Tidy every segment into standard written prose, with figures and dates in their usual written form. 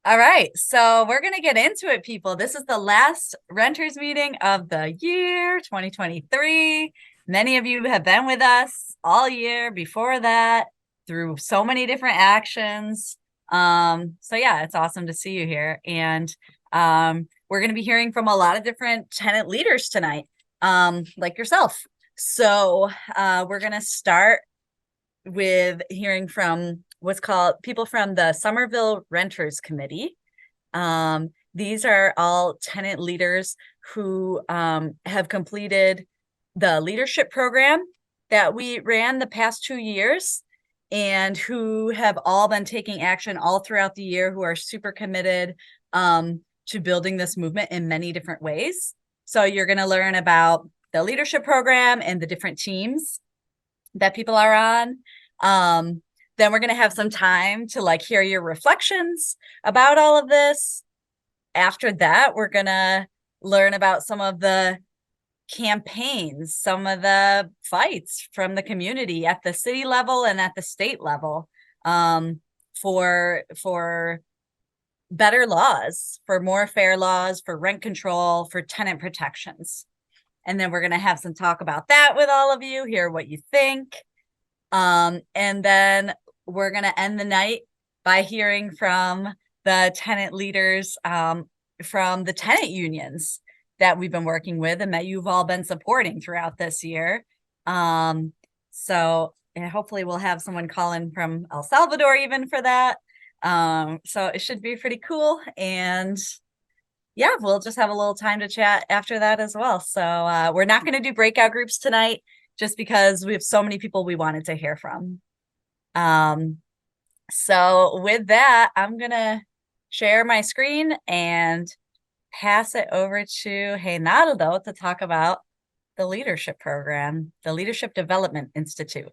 All right, so we're going to get into it, people. This is the last renters meeting of the year 2023. Many of you have been with us all year before that through so many different actions. So yeah, it's awesome to see you here. And we're going to be hearing from a lot of different tenant leaders tonight, like yourself. So we're going to start with hearing from what's called people from the Somerville Renters Committee. These are all tenant leaders who have completed the leadership program that we ran the past 2 years and who have all been taking action all throughout the year, who are super committed to building this movement in many different ways. So you're going to learn about the leadership program and the different teams that people are on. Then we're going to have some time to like hear your reflections about all of this. After that, we're going to learn about some of the campaigns, some of the fights from the community at the city level and at the state level, for better laws, for more fair laws, for rent control, for tenant protections. And then we're going to have some talk about that with all of you, hear what you think. And then we're going to end the night by hearing from the tenant leaders from the tenant unions that we've been working with and that you've all been supporting throughout this year. So and hopefully we'll have someone call in from El Salvador even for that. So it should be pretty cool. And yeah, we'll just have a little time to chat after that as well. So we're not going to do breakout groups tonight just because we have so many people we wanted to hear from. So with that, I'm going to share my screen and pass it over to Reinaldo to talk about the leadership program, the Leadership Development Institute.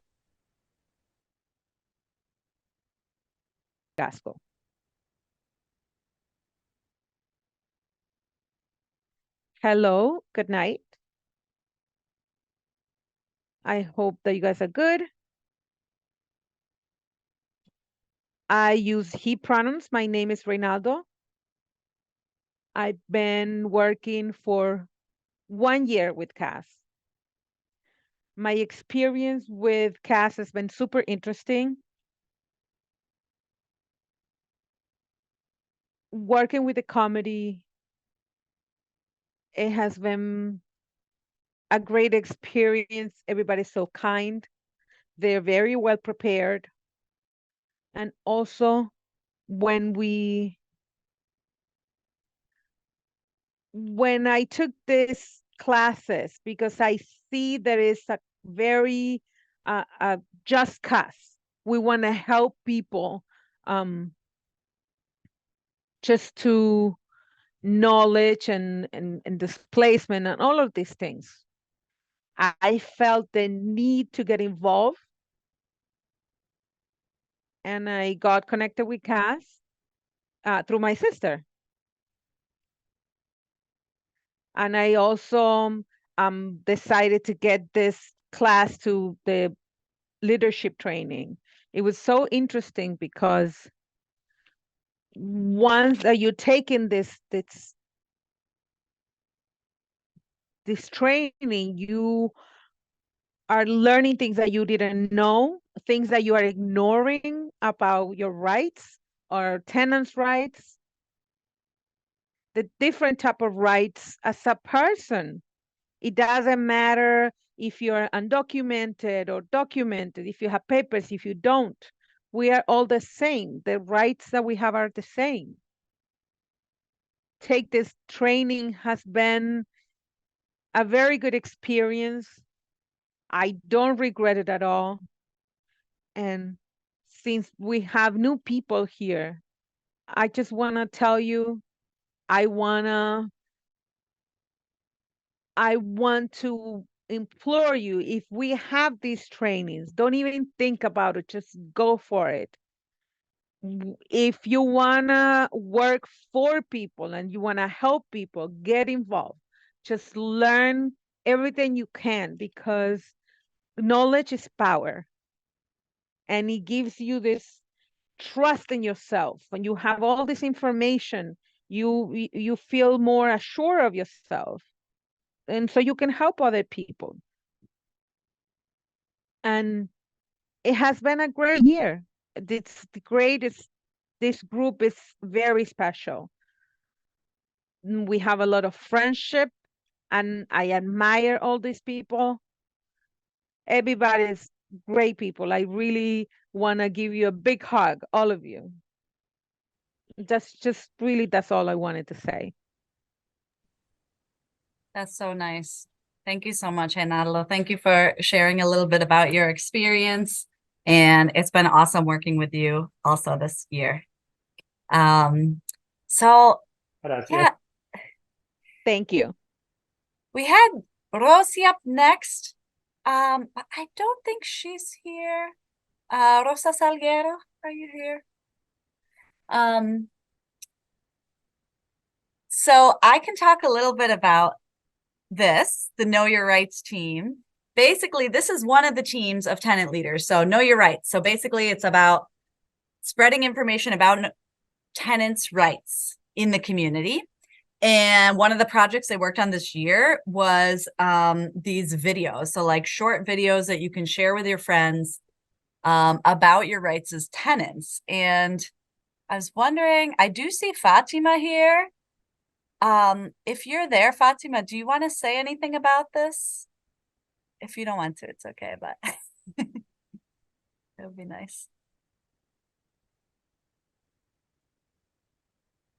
Gasco. Hello, good night. I hope that you guys are good. I use he pronouns. My name is Reynaldo. I've been working for 1 year with CAS. My experience with CAS has been super interesting. Working with the comedy, it has been a great experience. Everybody's so kind. They're very well prepared. And also when I took these classes, because I see there is a very just cause. We want to help people just to knowledge and displacement and all of these things. I felt the need to get involved, and I got connected with Cass through my sister. And I also decided to get this class to the leadership training. It was so interesting because once that you're taking this training, you are learning things that you didn't know, things that you are ignoring about your rights or tenants' rights, the different type of rights as a person. It doesn't matter if you're undocumented or documented, if you have papers, if you don't. We are all the same. The rights that we have are the same. Take this training has been a very good experience. I don't regret it at all. And since we have new people here, I just want to tell you, I want to I want to implore you, if we have these trainings, don't even think about it, just go for it. If you want to work for people and you want to help people, get involved. Just learn everything you can, because knowledge is power. And it gives you this trust in yourself, when you have all this information, you feel more assured of yourself, and so you can help other people. And it has been a great year. It's great. This group is very special. We have a lot of friendship, and I admire all these people. Everybody's great people. I really want to give you a big hug, all of you. That's just really, that's all I wanted to say. That's so nice. Thank you so much, Hernando. Thank you for sharing a little bit about your experience. And it's been awesome working with you also this year. Um, so Gracias. yeah, Thank you. we had Rosie up next. But I don't think she's here. Rosa Salguero, are you here? So I can talk a little bit about this, the Know Your Rights team. Basically, this is one of the teams of tenant leaders. So Know Your Rights. So basically, it's about spreading information about tenants' rights in the community. And one of the projects they worked on this year was these videos. So like short videos that you can share with your friends about your rights as tenants. And I was wondering, I do see Fatima here. If you're there, Fatima, do you want to say anything about this? If you don't want to, it's okay, but it would be nice.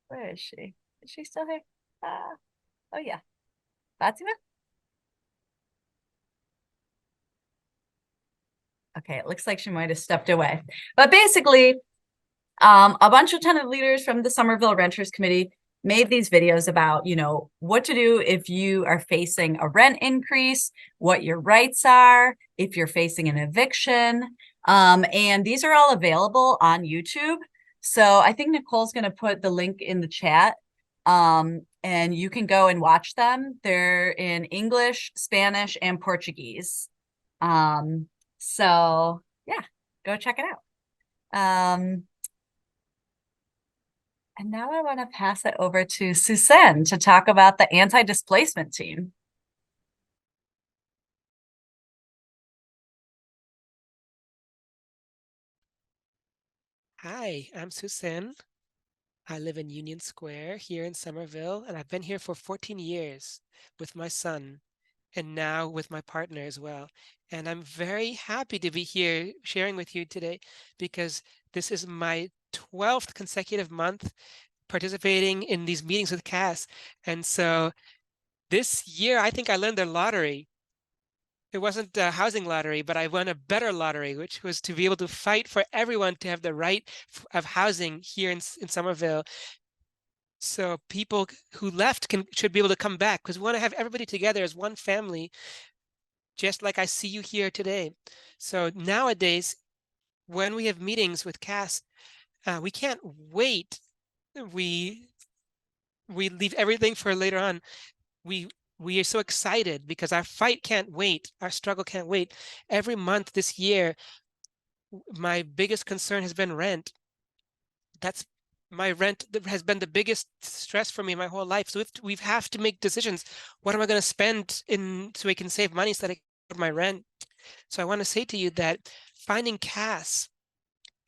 Where is she? Is she still here? Oh yeah. Fatima? Okay, it looks like she might have stepped away. But basically, a bunch of tenant leaders from the Somerville Renters Committee made these videos about, what to do if you are facing a rent increase, what your rights are, if you're facing an eviction. And these are all available on YouTube. So I think Nicole's going to put the link in the chat. And you can go and watch them. They're in English, Spanish, and Portuguese. So yeah, go check it out. And now I want to pass it over to Suzanne to talk about the anti-displacement team. Hi, I'm Suzanne. I live in Union Square here in Somerville, and I've been here for 14 years with my son and now with my partner as well. And I'm very happy to be here sharing with you today because this is my 12th consecutive month participating in these meetings with Cass. And so this year, I think I learned the lottery. It wasn't a housing lottery, but I won a better lottery, which was to be able to fight for everyone to have the right of housing here in Somerville. So people who left should be able to come back because we want to have everybody together as one family, just like I see you here today. So nowadays, when we have meetings with Cass, we can't wait. We leave everything for later on. We are so excited because our fight can't wait. Our struggle can't wait. Every month this year, my biggest concern has been rent. That's my rent has been the biggest stress for me my whole life. So we have to make decisions. What am I going to spend in so I can save money so that I can afford my rent? So I want to say to you that finding Cass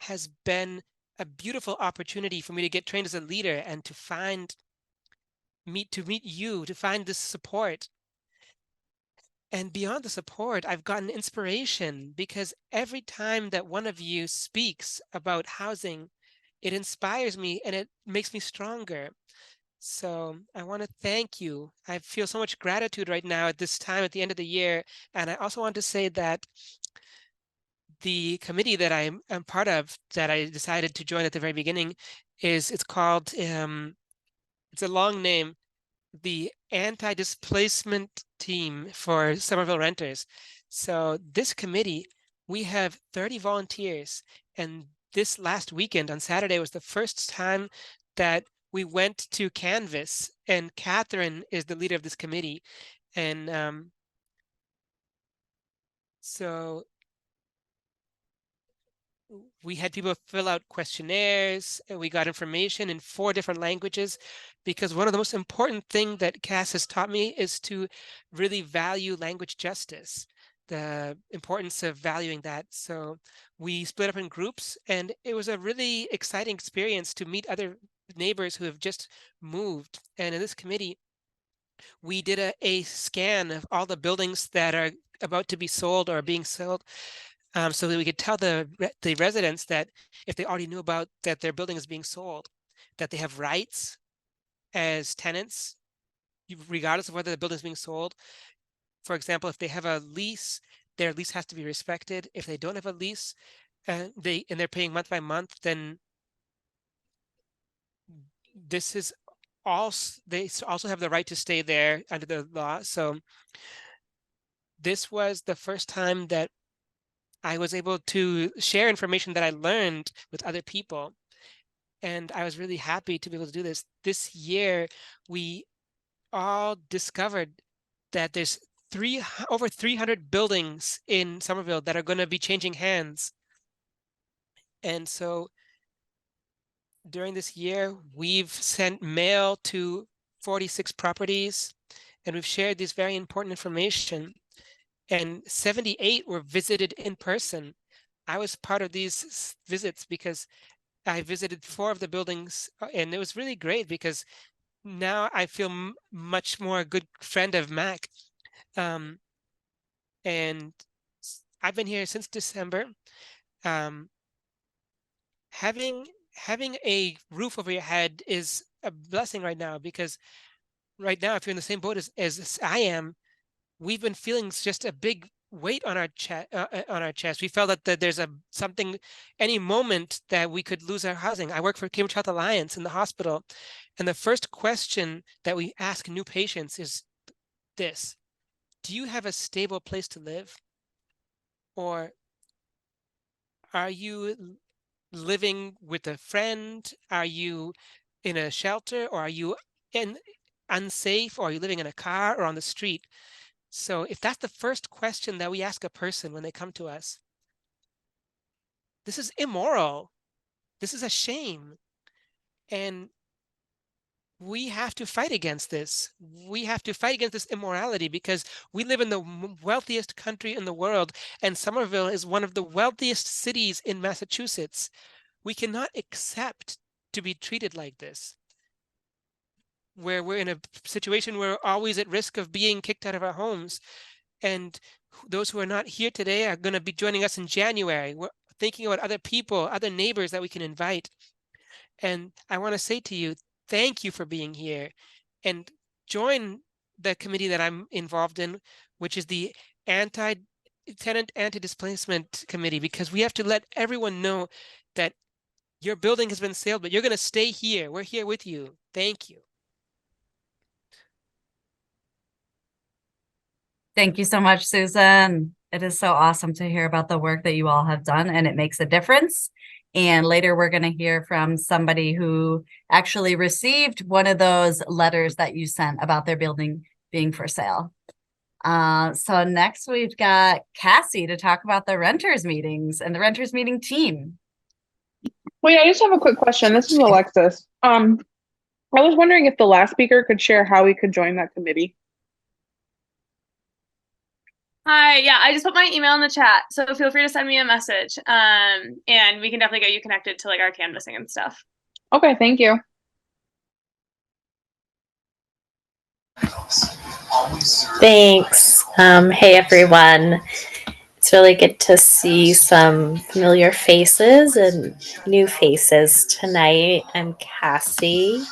has been a beautiful opportunity for me to get trained as a leader and to meet you, to find this support. And beyond the support, I've gotten inspiration because every time that one of you speaks about housing, it inspires me and it makes me stronger. So I want to thank you. I feel so much gratitude right now at this time at the end of the year. And I also want to say that the committee that I'm part of, that I decided to join at the very beginning, it's called, it's a long name, the anti-displacement team for Somerville renters. So this committee, we have 30 volunteers. And this last weekend on Saturday was the first time that we went to Canvas, and Catherine is the leader of this committee. And so we had people fill out questionnaires, and we got information in 4 different languages, because one of the most important thing that Cass has taught me is to really value language justice, the importance of valuing that. So we split up in groups, and it was a really exciting experience to meet other neighbors who have just moved. And in this committee, we did a scan of all the buildings that are about to be sold or being sold, so that we could tell the residents that if they already knew about that their building is being sold, that they have rights as tenants, regardless of whether the building is being sold. For example, if they have a lease, their lease has to be respected. If they don't have a lease, they're paying month by month, then this is also, they also have the right to stay there under the law. So this was the first time that I was able to share information that I learned with other people. And I was really happy to be able to do this. This year, we all discovered that there's over 300 buildings in Somerville that are going to be changing hands. And so during this year, we've sent mail to 46 properties, and we've shared this very important information. And 78 were visited in person. I was part of these visits because I visited 4 of the buildings, and it was really great because now I feel much more a good friend of Mac. And I've been here since December. Um, having a roof over your head is a blessing right now, because right now, if you're in the same boat as I am, we've been feeling just a big weight on our chest. We felt that there's something any moment that we could lose our housing. I work for Cambridge Health Alliance in the hospital, and the first question that we ask new patients is this: do you have a stable place to live? Or are you living with a friend? Are you in a shelter? Or are you in unsafe? Or are you living in a car or on the street? So if that's the first question that we ask a person when they come to us, this is immoral. This is a shame. And we have to fight against this. We have to fight against this immorality, because we live in the wealthiest country in the world, and Somerville is one of the wealthiest cities in Massachusetts. We cannot accept to be treated like this, where we're in a situation where we're always at risk of being kicked out of our homes. And those who are not here today are going to be joining us in January. We're thinking about other people, other neighbors that we can invite. And I want to say to you, thank you for being here, and join the committee that I'm involved in, which is the Tenant Anti-Displacement Committee, because we have to let everyone know that your building has been sold, but you're going to stay here. We're here with you. Thank you. Thank you so much, Susan. It is so awesome to hear about the work that you all have done, and it makes a difference. And later we're going to hear from somebody who actually received one of those letters that you sent about their building being for sale. So next we've got Cassie to talk about the renters meetings and the renters meeting team. Wait, I just have a quick question. This is Alexis. I was wondering if the last speaker could share how we could join that committee. Hi, yeah, I just put my email in the chat, so feel free to send me a message. And we can definitely get you connected to like our canvassing and stuff. Okay, thank you. Thanks. Hey everyone. It's really good to see some familiar faces and new faces tonight. I'm Cassie,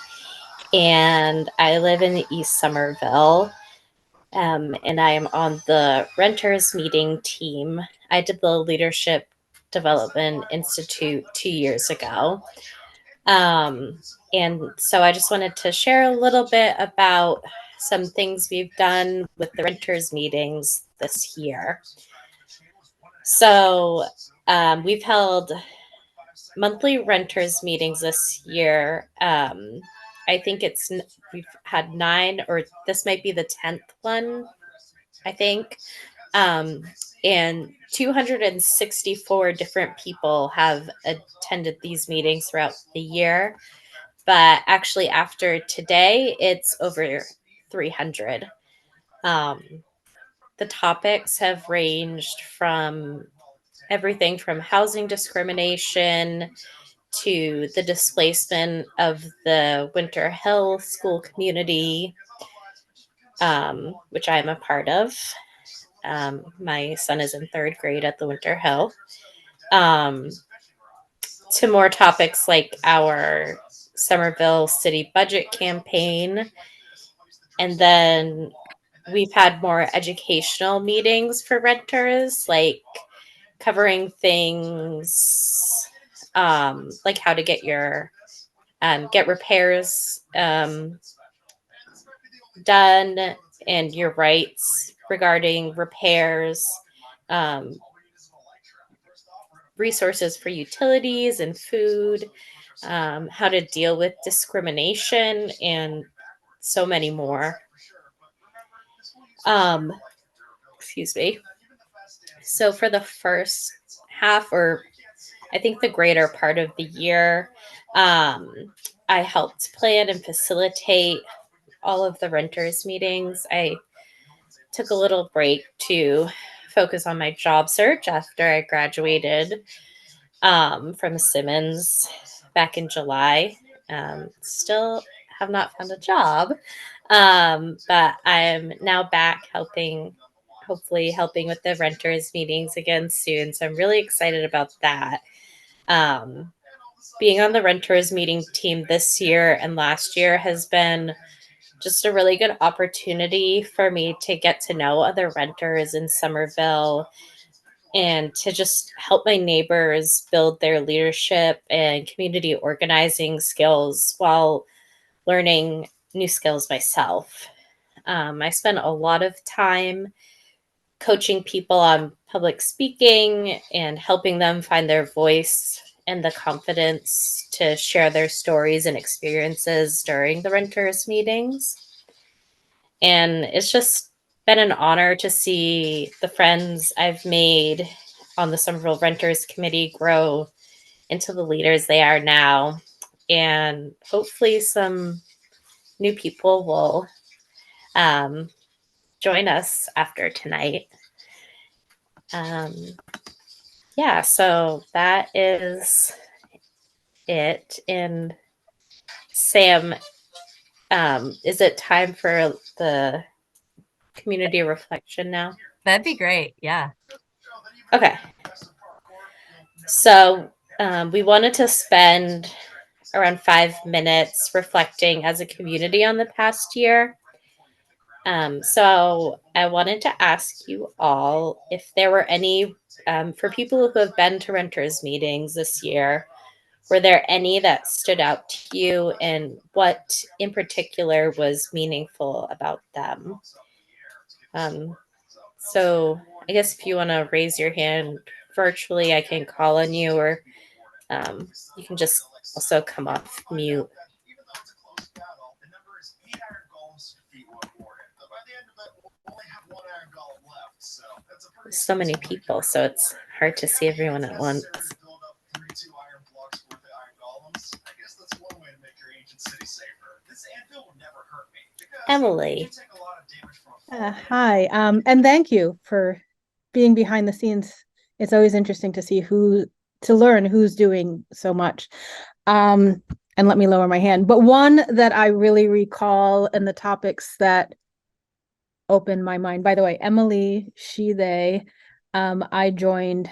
and I live in East Somerville. And I am on the Renters Meeting team. I did the Leadership Development Institute 2 years ago. And so I just wanted to share a little bit about some things we've done with the renters meetings this year. So we've held monthly renters meetings this year. I think we've had 9, or this might be the 10th one, I think. and 264 different people have attended these meetings throughout the year. But actually, after today, it's over 300. The topics have ranged from everything from housing discrimination to the displacement of the Winter Hill school community, which I'm a part of. My son is in 3rd grade at the Winter Hill. To more topics like our Somerville city budget campaign. And then we've had more educational meetings for renters, like covering things like how to get your get repairs done and your rights regarding repairs, resources for utilities and food, how to deal with discrimination, and so many more. Excuse me. So for the first half, or I think the greater part of the year, I helped plan and facilitate all of the renters meetings. I took a little break to focus on my job search after I graduated from Simmons back in July. Still have not found a job, but I'm now back hopefully helping with the renters meetings again soon. So I'm really excited about that. Being on the renters meeting team this year and last year has been just a really good opportunity for me to get to know other renters in Somerville and to just help my neighbors build their leadership and community organizing skills while learning new skills myself. I spent a lot of time coaching people on public speaking and helping them find their voice and the confidence to share their stories and experiences during the renters meetings. And it's just been an honor to see the friends I've made on the Somerville Renters Committee grow into the leaders they are now. And hopefully some new people will join us after tonight. Yeah, so that is it. And Sam, is it time for the community reflection now? That'd be great. Yeah. Okay. So we wanted to spend around 5 minutes reflecting as a community on the past year. So I wanted to ask you all if there were any, for people who have been to renters meetings this year, were there any that stood out to you, and what in particular was meaningful about them? So I guess if you want to raise your hand virtually, I can call on you, or you can just also come off mute. So many people, so it's hard to see everyone at once. Emily. Hi, and thank you for being behind the scenes. It's always interesting to see to learn who's doing so much. And let me lower my hand. But one that I really recall, and the topics that opened my mind, by the way, Emily, she, they, I joined,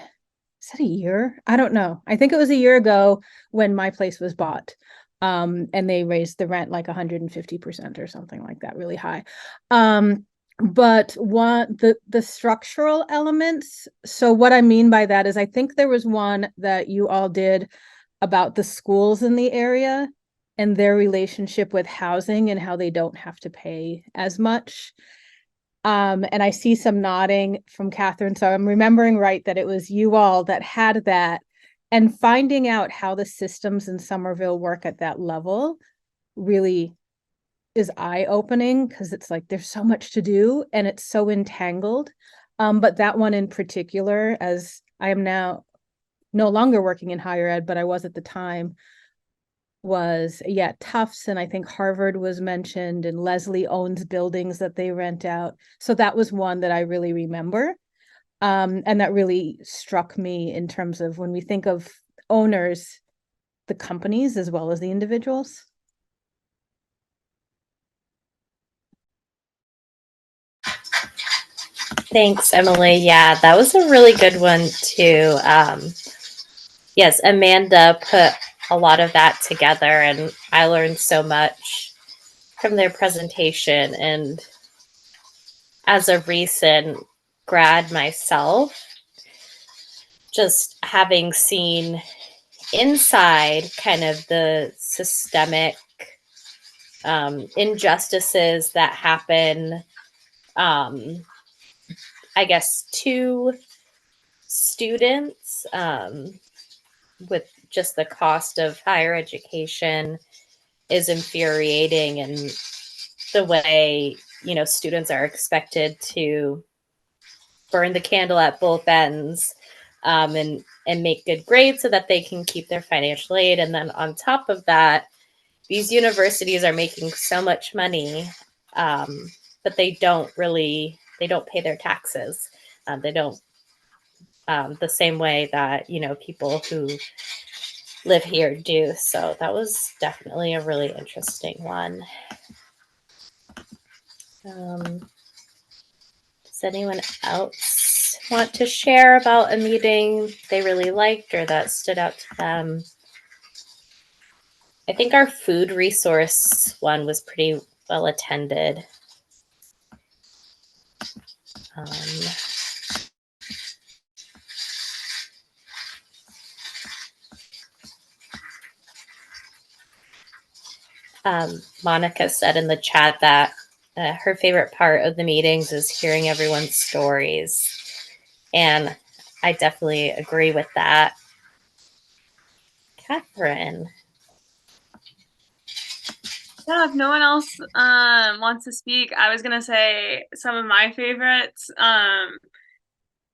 is that a year? I don't know. I think it was a year ago when my place was bought. And they raised the rent like 150% or something like that, really high. But the structural elements. So what I mean by that is I think there was one that you all did about the schools in the area and their relationship with housing and how they don't have to pay as much. And I see some nodding from Catherine. So I'm remembering right that it was you all that had that, and finding out how the systems in Somerville work at that level really is eye-opening, because it's like there's so much to do and it's so entangled. But that one in particular, as I am now no longer working in higher ed, but I was at the time, was, yeah, Tufts, and I think Harvard was mentioned, and Leslie owns buildings that they rent out. So that was one that I really remember. And that really struck me in terms of when we think of owners, the companies as well as the individuals. Thanks, Emily. Yeah, that was a really good one too. Yes, Amanda put a lot of that together, and I learned so much from their presentation. And as a recent grad myself, just having seen inside kind of the systemic injustices that happen, I guess, to students with just the cost of higher education is infuriating, and the way, you know, students are expected to burn the candle at both ends, and make good grades so that they can keep their financial aid. And then on top of that, these universities are making so much money, but they don't pay their taxes. They don't, the same way that, you know, people who live here do. So that was definitely a really interesting one. Does anyone else want to share about a meeting they really liked or that stood out to them? I think our food resource one was pretty well attended. Monica said in the chat that her favorite part of the meetings is hearing everyone's stories. And I definitely agree with that. Catherine. Yeah, if no one else wants to speak, I was gonna say some of my favorites. I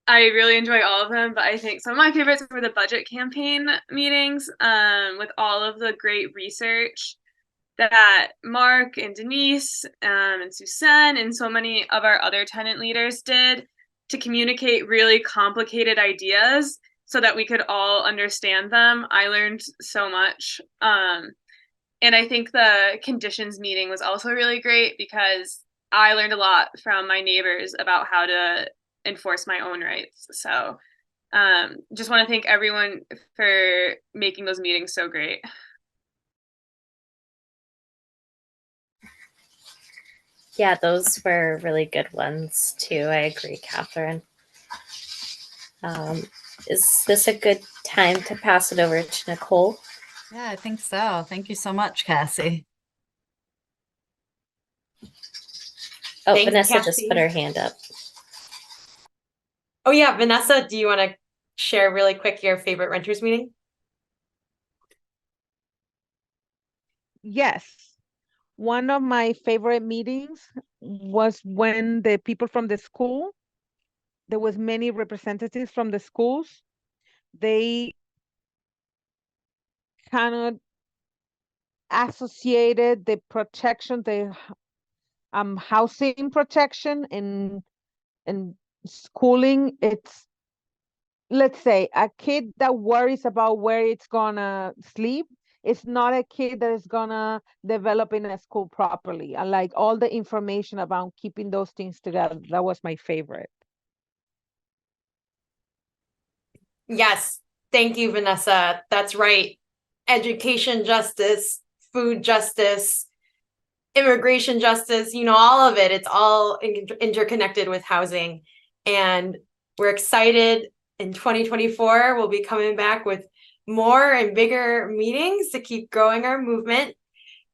really enjoy all of them, but I think some of my favorites were the budget campaign meetings with all of the great research that Mark and Denise and Suzanne and so many of our other tenant leaders did to communicate really complicated ideas so that we could all understand them. I learned so much. And I think the conditions meeting was also really great because I learned a lot from my neighbors about how to enforce my own rights. So just want to thank everyone for making those meetings so great. Yeah, those were really good ones too. I agree, Catherine. Is this a good time to pass it over to Nicole? Yeah, I think so. Thank you so much, Cassie. Oh, Thanks, Vanessa Cassie. just put her hand up. Oh yeah, Vanessa, do you want to share really quick your favorite renters meeting? Yes. One of my favorite meetings was when the people from the school, there was many representatives from the schools. They kind of associated the protection, the housing protection and schooling. It's, let's say, a kid that worries about where it's gonna sleep. It's not a kid that is gonna develop in a school properly. I like all the information about keeping those things together. That was my favorite. Yes, thank you, Vanessa. That's right. Education justice, food justice, immigration justice, you know, all of it. It's all interconnected with housing. And we're excited in 2024. We'll be coming back with more and bigger meetings to keep growing our movement.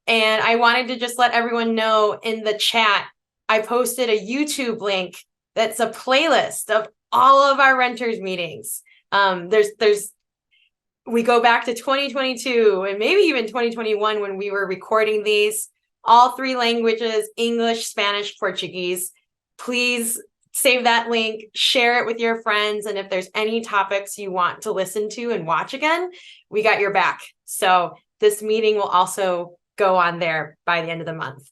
And I wanted to just let everyone know in the chat, I posted a YouTube link that's a playlist of all of our renters meetings. We go back to 2022 and maybe even 2021 when we were recording these, all three languages, English, Spanish, Portuguese. Please save that link, share it with your friends. And if there's any topics you want to listen to and watch again, we got your back. So this meeting will also go on there by the end of the month.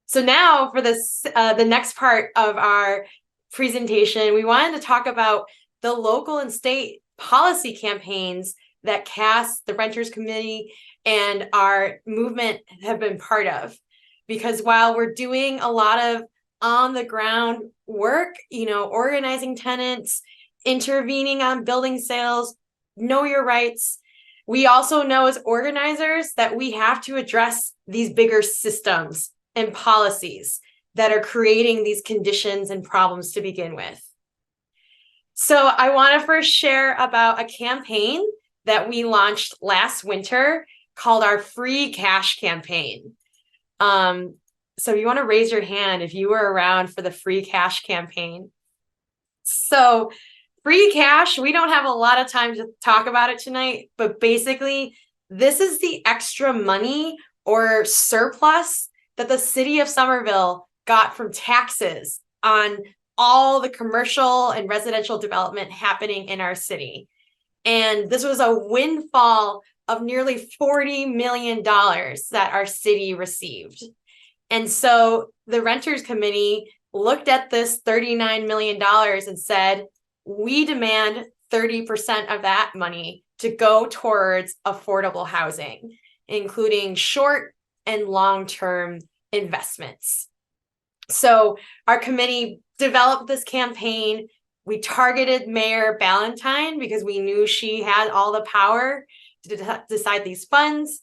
So now for this, the next part of our presentation, we wanted to talk about the local and state policy campaigns that CAS, the Renters Committee, and our movement have been part of. Because while we're doing a lot of on the ground work, organizing tenants, intervening on building sales, know your rights, we also know as organizers that we have to address these bigger systems and policies that are creating these conditions and problems to begin with. So I want to first share about a campaign that we launched last winter called our Free Cash campaign. So you want to raise your hand if you were around for the Free Cash campaign. So Free Cash, we don't have a lot of time to talk about it tonight, but basically this is the extra money or surplus that the city of Somerville got from taxes on all the commercial and residential development happening in our city. And this was a windfall of nearly $40 million that our city received. And so the Renters Committee looked at this $39 million and said, we demand 30% of that money to go towards affordable housing, including short and long-term investments. So our committee developed this campaign. We targeted Mayor Ballantyne because we knew she had all the power to decide these funds.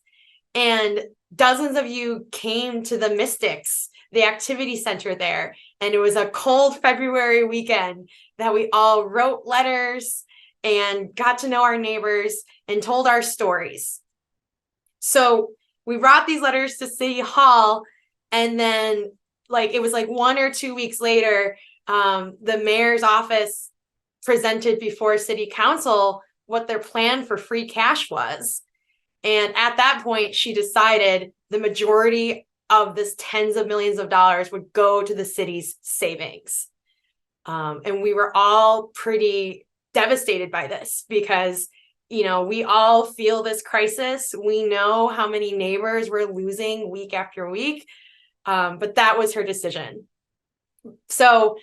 And dozens of you came to the Mystics, the activity center there. And it was a cold February weekend that we all wrote letters and got to know our neighbors and told our stories. So we brought these letters to City Hall, and then it was 1 or 2 weeks later, the mayor's office presented before City Council what their plan for free cash was. And at that point, she decided the majority of this tens of millions of dollars would go to the city's savings. And we were all pretty devastated by this because, we all feel this crisis. We know how many neighbors we're losing week after week. But that was her decision. So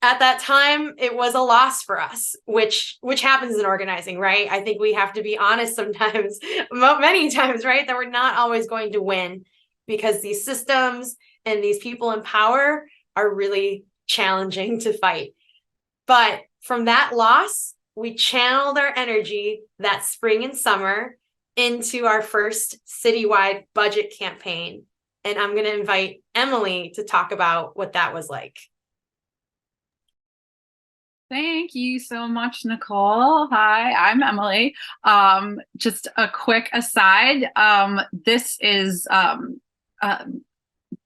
at that time, it was a loss for us, which happens in organizing, right? I think we have to be honest sometimes, many times, right? That we're not always going to win because these systems and these people in power are really challenging to fight. But from that loss, we channeled our energy that spring and summer into our first citywide budget campaign. And I'm going to invite Emily to talk about what that was like. Thank you so much, Nicole. Hi, I'm Emily. Just a quick aside. This is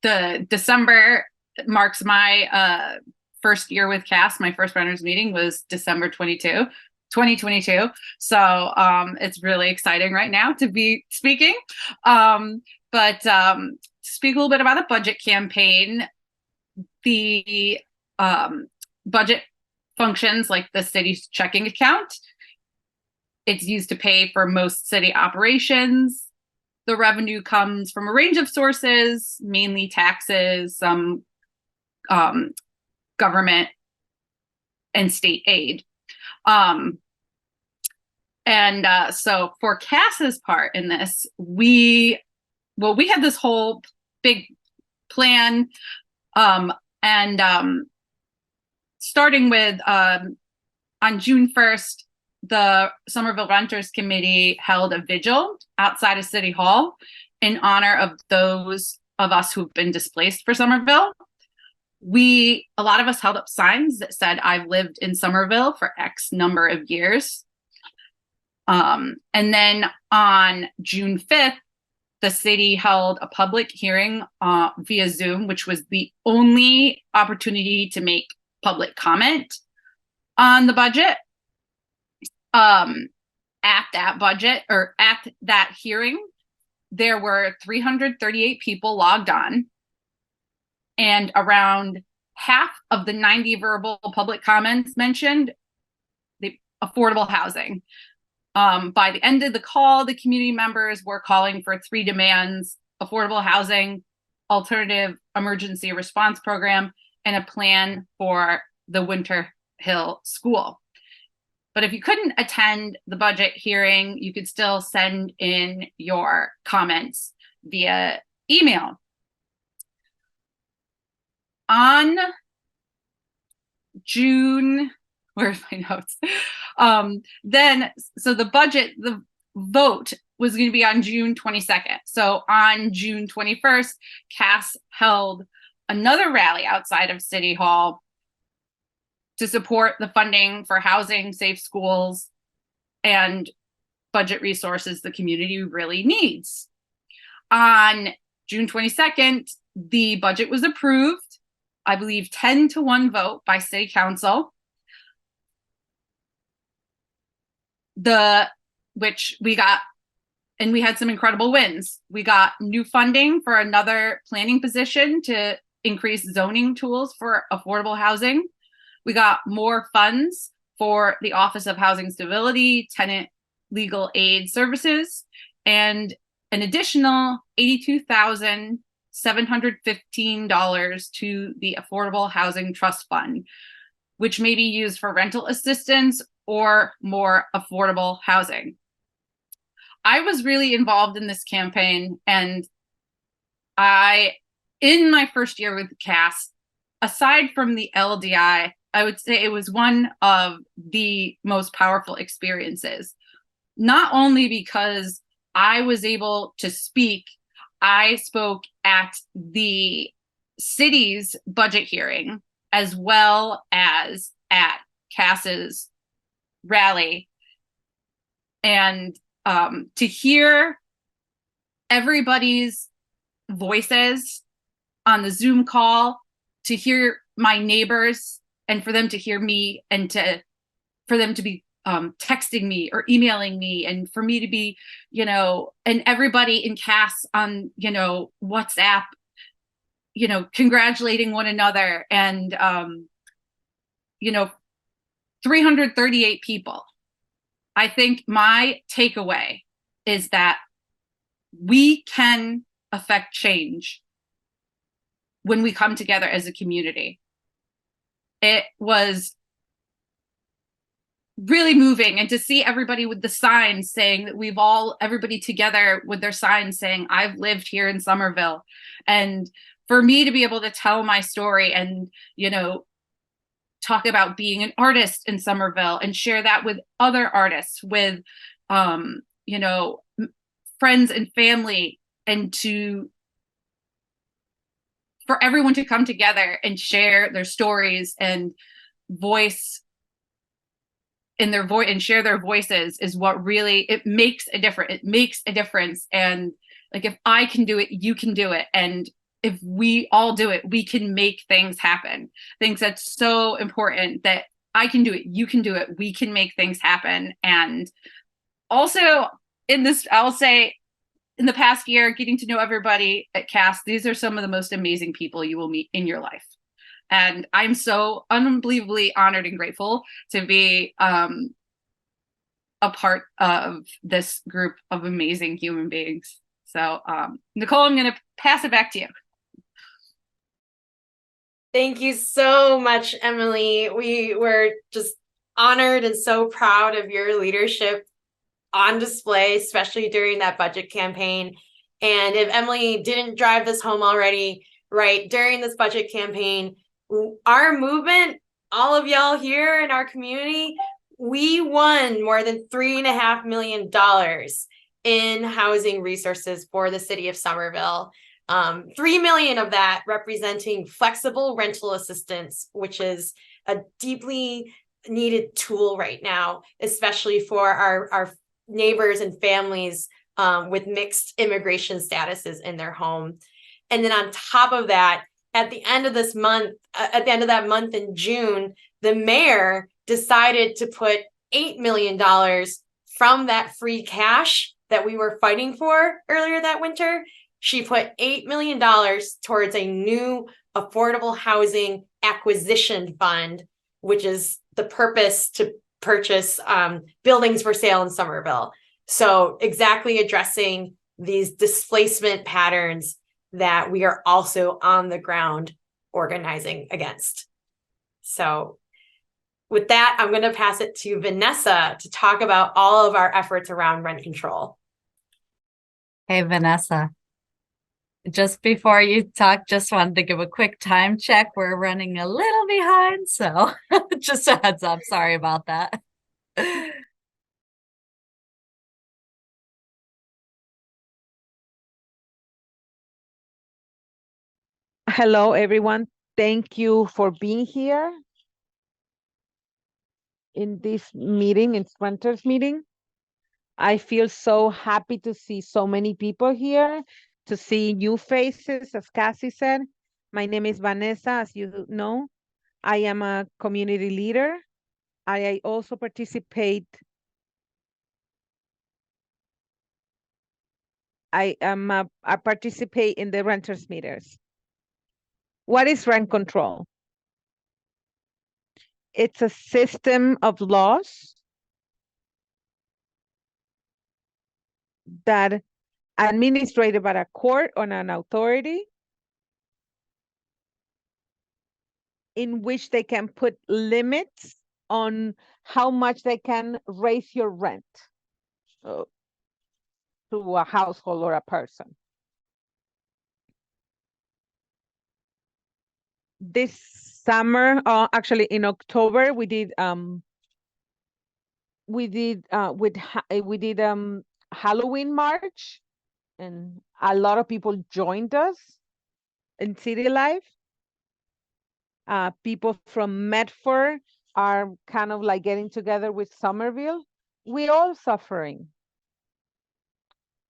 the December marks my first year with CAS. My first runners meeting was December 2022. So it's really exciting right now to be speaking. But to speak a little bit about the budget campaign, the budget functions like the city's checking account. It's used to pay for most city operations. The revenue comes from a range of sources, mainly taxes, some government and state aid. So for CAS's part in this, we had this whole big plan, starting with on June 1st, the Somerville Renters Committee held a vigil outside of City Hall in honor of those of us who've been displaced for Somerville. A lot of us held up signs that said, "I've lived in Somerville for X number of years." And then on June 5th, the city held a public hearing via Zoom, which was the only opportunity to make public comment on the budget. At that hearing, there were 338 people logged on, and around half of the 90 verbal public comments mentioned the affordable housing. By the end of the call, the community members were calling for 3 demands: affordable housing, alternative emergency response program, and a plan for the Winter Hill School. But if you couldn't attend the budget hearing, you could still send in your comments via email. On June, where's my notes? So the vote was going to be on June 22nd. So on June 21st, Cass held another rally outside of City Hall to support the funding for housing, safe schools, and budget resources the community really needs. On June 22nd, the budget was approved, I believe 10-1 vote by City Council. Which we got, and we had some incredible wins. We got new funding for another planning position to increase zoning tools for affordable housing. We got more funds for the Office of Housing Stability, tenant legal aid services, and an additional $82,715 to the Affordable Housing Trust Fund, which may be used for rental assistance or more affordable housing. I was really involved in this campaign, and in my first year with Cass, aside from the LDI, I would say it was one of the most powerful experiences. Not only because I was able to speak, I spoke at the city's budget hearing, as well as at Cass's rally. And to hear everybody's voices on the Zoom call, to hear my neighbors, and for them to hear me, and for them to be texting me or emailing me, and for me to be, and everybody in Cass on, WhatsApp, congratulating one another, and 338 people. I think my takeaway is that we can affect change when we come together as a community. It was really moving, and to see everybody with the signs saying that everybody together with their signs saying, I've lived here in Somerville. And for me to be able to tell my story and, talk about being an artist in Somerville and share that with other artists, with, friends and family, and for everyone to come together and share their stories and and share their voices is what really, it makes a difference. It makes a difference. And like, if I can do it, you can do it. And if we all do it, we can make things happen. I think that's so important, that I can do it, you can do it, we can make things happen. And also I'll say, in the past year, getting to know everybody at Cass, these are some of the most amazing people you will meet in your life. And I'm so unbelievably honored and grateful to be a part of this group of amazing human beings. So, Nicole, I'm going to pass it back to you. Thank you so much, Emily. We were just honored and so proud of your leadership on display, especially during that budget campaign. And if Emily didn't drive this home already, right, during this budget campaign, our movement, all of y'all here in our community, we won more than $3.5 million in housing resources for the city of Somerville. 3 million of that representing flexible rental assistance, which is a deeply needed tool right now, especially for our neighbors and families with mixed immigration statuses in their home. And then on top of that, at the end of that month in June, the mayor decided to put $8 million from that free cash that we were fighting for earlier that winter. She put $8 million towards a new affordable housing acquisition fund, which is the purpose to purchase buildings for sale in Somerville. So exactly addressing these displacement patterns that we are also on the ground organizing against. So with that, I'm going to pass it to Vanessa to talk about all of our efforts around rent control. Hey, Vanessa. Just before you talk, just wanted to give a quick time check. We're running a little behind, so just a heads up. Sorry about that. Hello, everyone. Thank you for being here in this meeting, in Renters meeting. I feel so happy to see so many people here, to see new faces, as Cassie said. My name is Vanessa, as you know. I am a community leader. I also participate. I participate in the renters meters. What is rent control? It's a system of laws that administrated by a court or an authority in which they can put limits on how much they can raise your rent to a household or a person. This summer, actually in October, we did Halloween March, and a lot of people joined us in City Life. People from Medford are kind of like getting together with Somerville. We all suffering.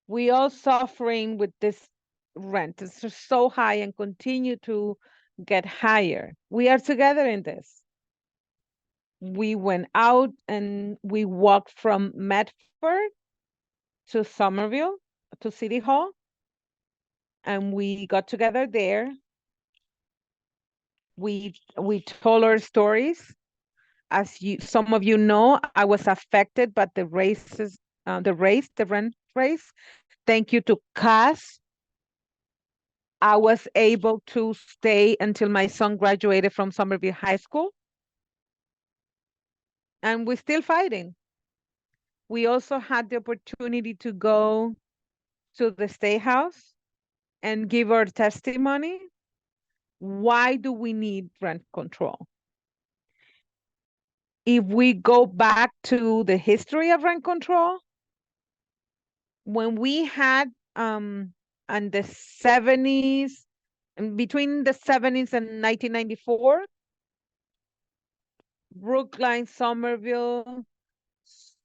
We all suffering with this rent. It's just so high and continue to get higher. We are together in this. We went out and we walked from Medford to Somerville, to City Hall, and we got together there. We told our stories. As some of you know, I was affected by the rent race. Thank you to Cass. I was able to stay until my son graduated from Somerville High School. And we're still fighting. We also had the opportunity to go to the State House and give our testimony. Why do we need rent control? If we go back to the history of rent control, when we had in the 70s, and between the 70s and 1994, Brookline, Somerville,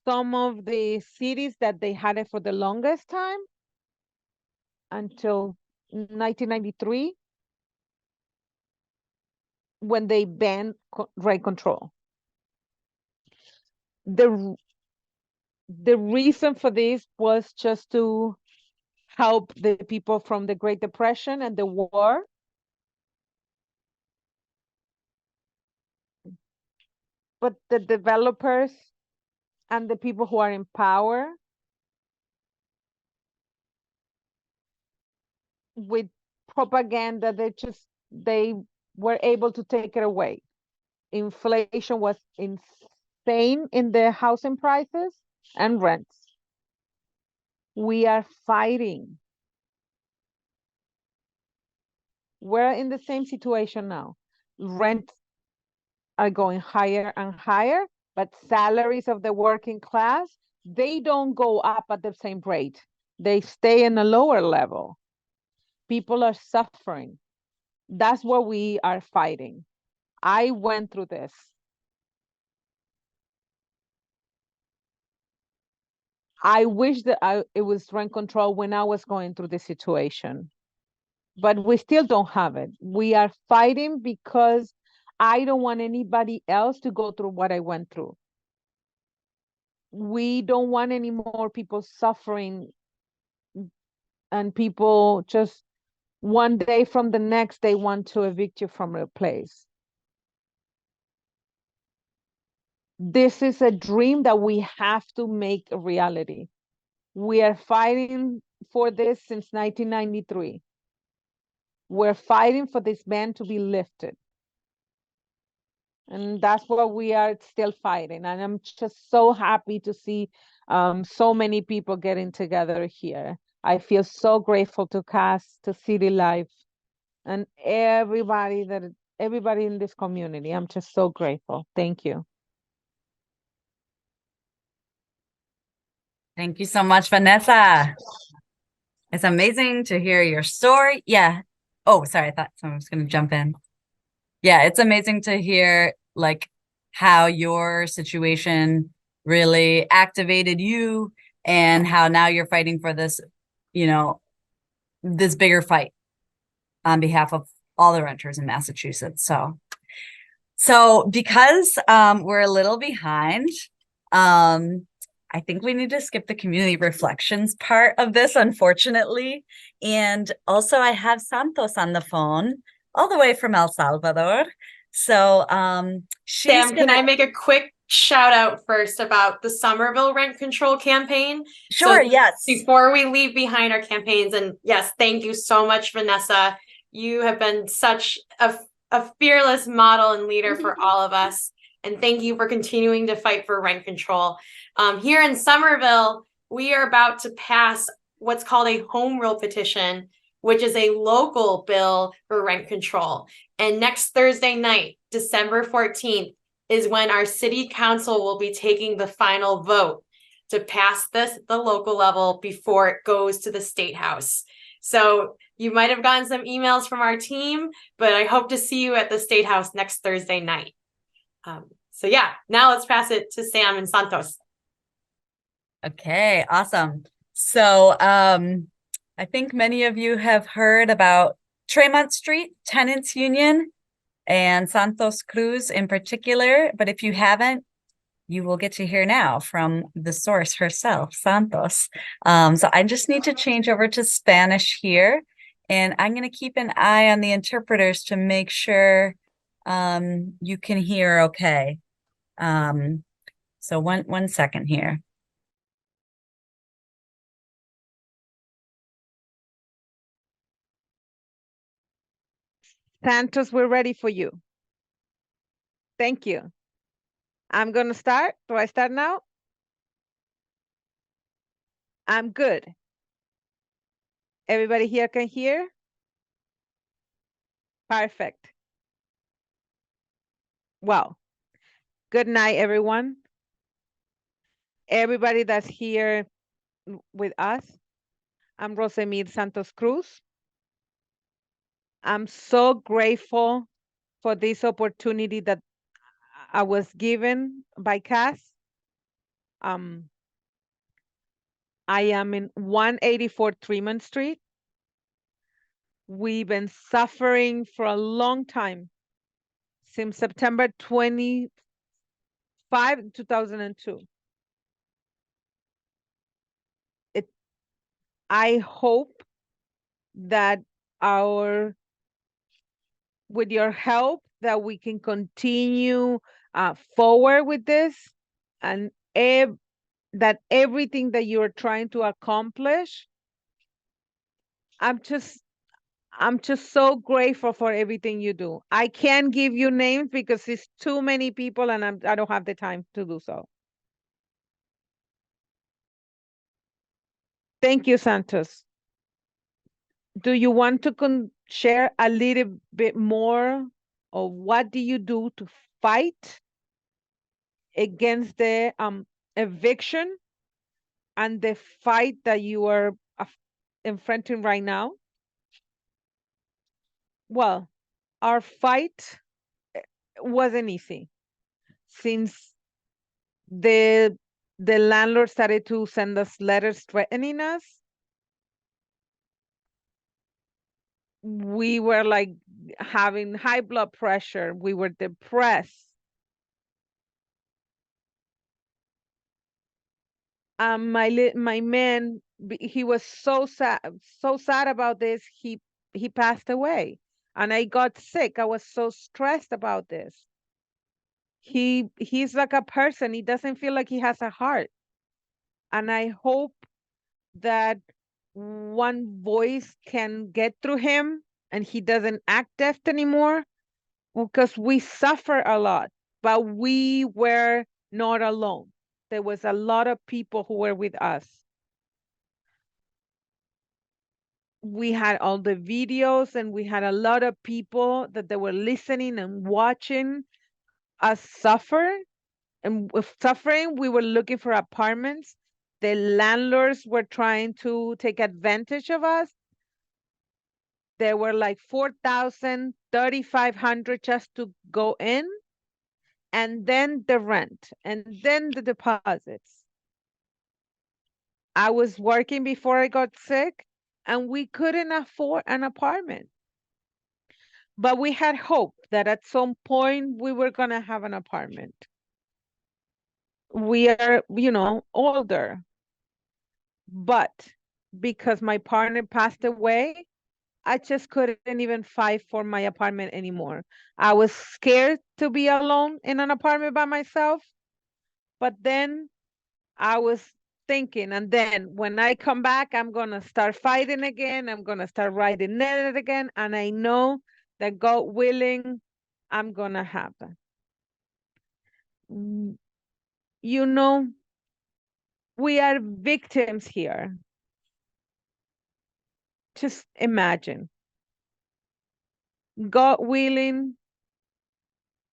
some of the cities that they had it for the longest time until 1993, when they banned rent control. The reason for this was just to help the people from the Great Depression and the war. But the developers and the people who are in power, with propaganda, they were able to take it away. Inflation was insane in the housing prices and rents. We are fighting. We're in the same situation now. Rents are going higher and higher, but salaries of the working class, they don't go up at the same rate. They stay in a lower level. People are suffering. That's what we are fighting. I went through this. I wish that it was rent control when I was going through this situation, but we still don't have it. We are fighting because I don't want anybody else to go through what I went through. We don't want any more people suffering and people just one day from the next, they want to evict you from a place. This is a dream that we have to make a reality. We are fighting for this since 1993. We're fighting for this ban to be lifted. And that's what we are still fighting. And I'm just so happy to see so many people getting together here. I feel so grateful to Cass, to City Life, and everybody in this community. I'm just so grateful. Thank you. Thank you so much, Vanessa. It's amazing to hear your story. Yeah. Oh, sorry. I thought someone was going to jump in. Yeah, it's amazing to hear like how your situation really activated you and how now you're fighting for this, you know, this bigger fight on behalf of all the renters in Massachusetts. So because we're a little behind, I think we need to skip the community reflections part of this, unfortunately. And also I have Santos on the phone all the way from El Salvador. So she's Sam, can I make a quick shout out first about the Somerville rent control campaign? Sure, yes. Before we leave behind our campaigns, and yes, thank you so much, Vanessa. You have been such a fearless model and leader for all of us. And thank you for continuing to fight for rent control. Here in Somerville, we are about to pass what's called a home rule petition, which is a local bill for rent control. And next Thursday night, December 14th, is when our city council will be taking the final vote to pass this at the local level before it goes to the state house. So you might have gotten some emails from our team, but I hope to see you at the state house next Thursday night. So yeah, now let's pass it to Sam and Santos. Okay, awesome. So I think many of you have heard about Tremont Street Tenants Union and Santos Cruz in particular, but if you haven't, you will get to hear now from the source herself, Santos. So I just need to change over to Spanish here, and I'm going to keep an eye on the interpreters to make sure you can hear okay. So one second here. Santos, we're ready for you. Thank you. I'm going to start. Do I start now? I'm good. Everybody here can hear? Perfect. Well, good night, everyone. Everybody that's here with us. I'm Rosemir Santos Cruz. I'm so grateful for this opportunity that I was given by Cass. I am in 184 Tremont Street. We've been suffering for a long time, since September 25, 2002. I hope that with your help, that we can continue forward with this, and that everything that you're trying to accomplish, I'm just so grateful for everything you do. I can't give you names because it's too many people and I don't have the time to do so. Thank you, Santos. Do you want to share a little bit more of what do you do to fight against the eviction and the fight that you are confronting right now? Well, our fight wasn't easy since the landlord started to send us letters threatening us. We were like having high blood pressure. We were depressed. My man, he was so sad about this. He passed away, and I got sick. I was so stressed about this. He's like a person. He doesn't feel like he has a heart. And I hope that one voice can get through him and he doesn't act deaf anymore, because we suffer a lot, but we were not alone. There was a lot of people who were with us. We had all the videos and we had a lot of people that they were listening and watching us suffer. And with suffering, we were looking for apartments. The landlords were trying to take advantage of us. There were like 4,000, 3,500 just to go in, and then the rent, and then the deposits. I was working before I got sick, and we couldn't afford an apartment. But we had hope that at some point we were going to have an apartment. We are, older. But because my partner passed away, I just couldn't even fight for my apartment anymore. I was scared to be alone in an apartment by myself. But then I was thinking, and then when I come back, I'm going to start fighting again. I'm going to start writing it again. And I know that God willing, I'm going to have that. You know, we are victims here. Just imagine. God willing,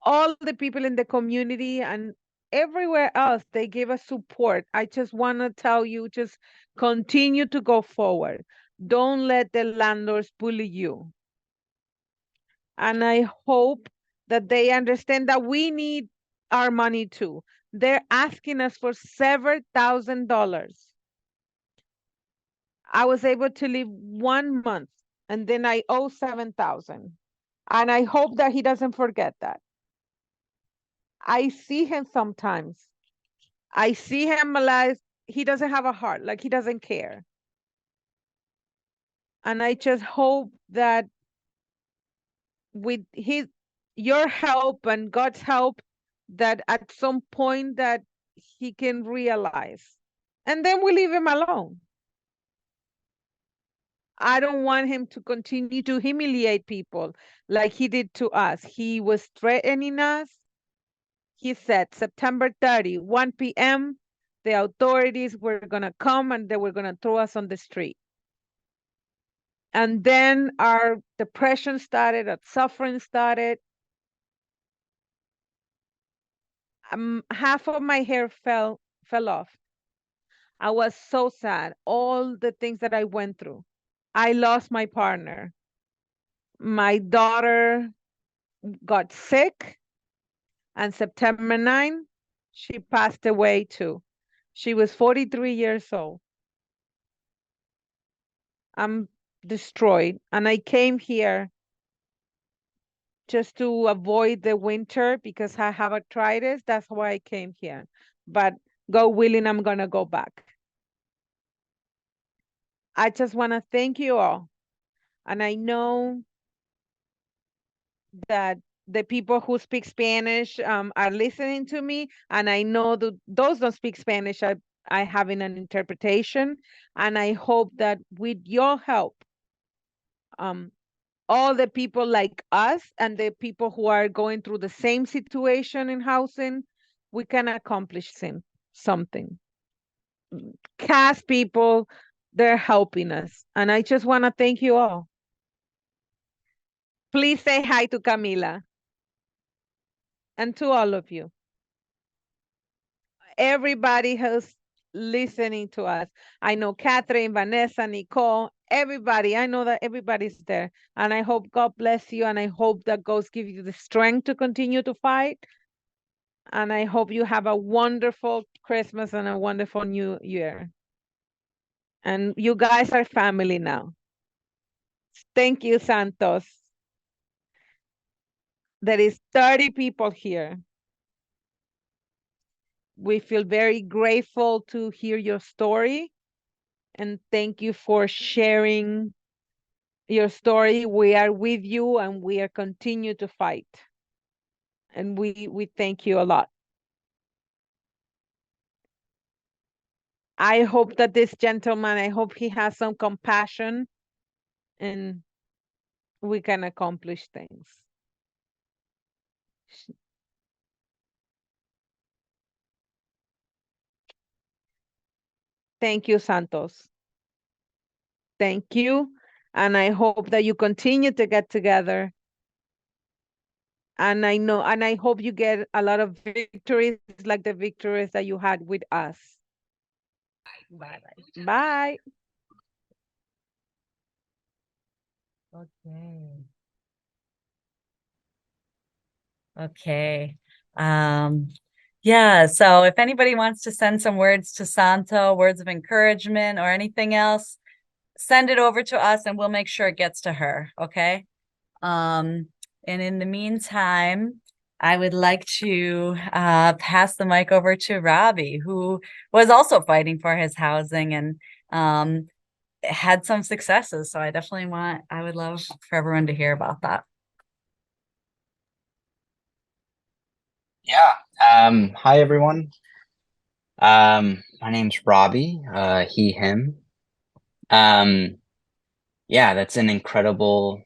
all the people in the community and everywhere else, they give us support. I just want to tell you, just continue to go forward. Don't let the landlords bully you. And I hope that they understand that we need our money too. They're asking us for several $1,000s. I was able to live 1 month and then I owe 7,000. And I hope that he doesn't forget that. I see him sometimes. I see him like he doesn't have a heart, like he doesn't care. And I just hope that with your help and God's help, that at some point that he can realize. And then we leave him alone. I don't want him to continue to humiliate people like he did to us. He was threatening us. He said September 30, 1 p.m., the authorities were going to come and they were going to throw us on the street. And then our depression started, our suffering started. Half of my hair fell off. I was so sad, all the things that I went through. I lost my partner. My daughter got sick, and September 9, she passed away too. She was 43 years old. I'm destroyed, and I came here just to avoid the winter because I have arthritis. That's why I came here. But God willing, I'm gonna go back. I just want to thank you all. And I know that the people who speak Spanish are listening to me. And I know that those don't speak Spanish are having an interpretation. And I hope that with your help, all the people like us and the people who are going through the same situation in housing, we can accomplish something. CAS people, they're helping us. And I just want to thank you all. Please say hi to Camila and to all of you. Everybody who's listening to us. I know Catherine, Vanessa, Nicole, everybody. I know that everybody's there. And I hope God bless you. And I hope that God gives you the strength to continue to fight. And I hope you have a wonderful Christmas and a wonderful New Year. And you guys are family now. Thank you, Santos. There is 30 people here. We feel very grateful to hear your story. And thank you for sharing your story. We are with you and we are continue to fight. And we thank you a lot. I hope that this gentleman, I hope he has some compassion and we can accomplish things. Thank you, Santos. Thank you. And I hope that you continue to get together. And I hope you get a lot of victories like the victories that you had with us. Bye. Bye. Okay. Okay. Yeah, so if anybody wants to send some words to Santo, words of encouragement or anything else, send it over to us and we'll make sure it gets to her, okay? And in the meantime, I would like to pass the mic over to Robbie, who was also fighting for his housing and had some successes. So I would love for everyone to hear about that. Yeah. Hi, everyone. My name's Robbie, he, him. Yeah, that's an incredible